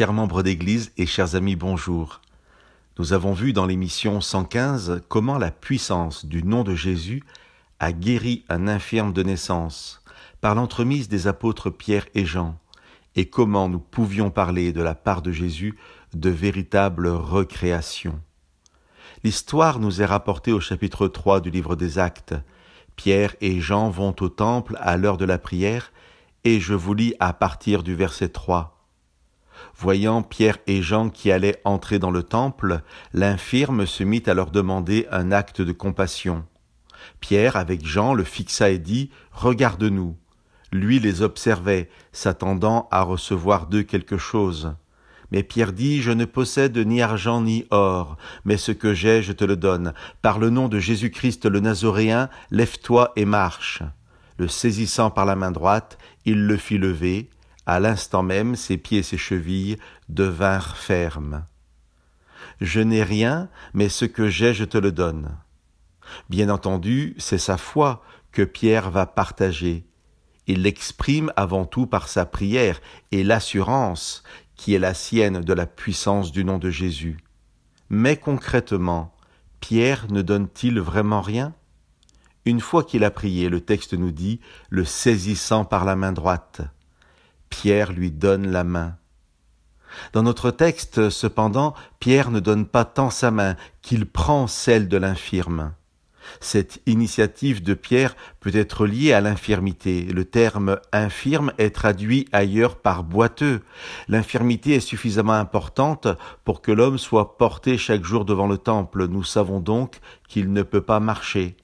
Chers membres d'Église et chers amis, bonjour. Nous avons vu dans l'émission 115 comment la puissance du nom de Jésus a guéri un infirme de naissance par l'entremise des apôtres Pierre et Jean, et comment nous pouvions parler de la part de Jésus de véritable recréation. L'histoire nous est rapportée au chapitre 3 du livre des Actes. Pierre et Jean vont au temple à l'heure de la prière, et je vous lis à partir du verset 3. Voyant Pierre et Jean qui allaient entrer dans le temple, l'infirme se mit à leur demander un acte de compassion. Pierre, avec Jean, le fixa et dit « Regarde-nous ». Lui les observait, s'attendant à recevoir d'eux quelque chose. Mais Pierre dit « Je ne possède ni argent ni or, mais ce que j'ai, je te le donne. Par le nom de Jésus-Christ le Nazoréen, lève-toi et marche. » Le saisissant par la main droite, il le fit lever. À l'instant même, ses pieds et ses chevilles devinrent fermes. « Je n'ai rien, mais ce que j'ai, je te le donne. » Bien entendu, c'est sa foi que Pierre va partager. Il l'exprime avant tout par sa prière et l'assurance qui est la sienne de la puissance du nom de Jésus. Mais concrètement, Pierre ne donne-t-il vraiment rien ? Une fois qu'il a prié, le texte nous dit « le saisissant par la main droite ». Pierre lui donne la main. Dans notre texte, cependant, Pierre ne donne pas tant sa main qu'il prend celle de l'infirme. Cette initiative de Pierre peut être liée à l'infirmité. Le terme « infirme » est traduit ailleurs par « boiteux ». L'infirmité est suffisamment importante pour que l'homme soit porté chaque jour devant le temple. Nous savons donc qu'il ne peut pas marcher.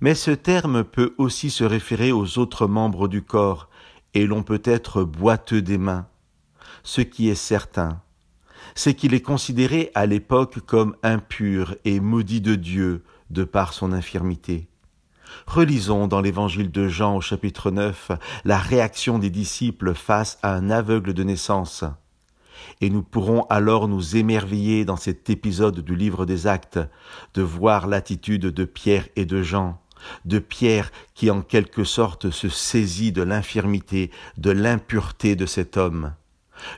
Mais ce terme peut aussi se référer aux autres membres du corps, et l'on peut être boiteux des mains. Ce qui est certain, c'est qu'il est considéré à l'époque comme impur et maudit de Dieu de par son infirmité. Relisons dans l'évangile de Jean au chapitre 9 la réaction des disciples face à un aveugle de naissance. Et nous pourrons alors nous émerveiller dans cet épisode du livre des Actes, de voir l'attitude de Pierre et de Jean, de Pierre qui en quelque sorte se saisit de l'infirmité, de l'impureté de cet homme.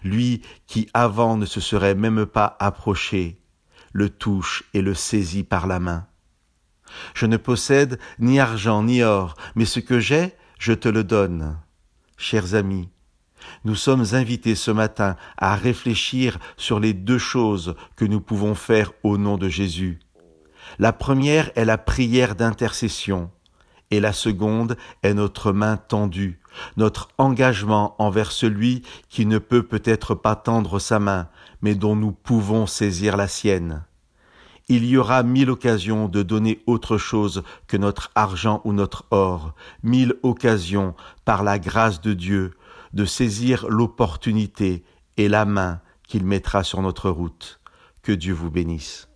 Lui qui avant ne se serait même pas approché, le touche et le saisit par la main. « Je ne possède ni argent ni or, mais ce que j'ai, je te le donne. » Chers amis, nous sommes invités ce matin à réfléchir sur les deux choses que nous pouvons faire au nom de Jésus. La première est la prière d'intercession et la seconde est notre main tendue, notre engagement envers celui qui ne peut peut-être pas tendre sa main, mais dont nous pouvons saisir la sienne. Il y aura 1000 occasions de donner autre chose que notre argent ou notre or, 1000 occasions, par la grâce de Dieu, de saisir l'opportunité et la main qu'il mettra sur notre route. Que Dieu vous bénisse.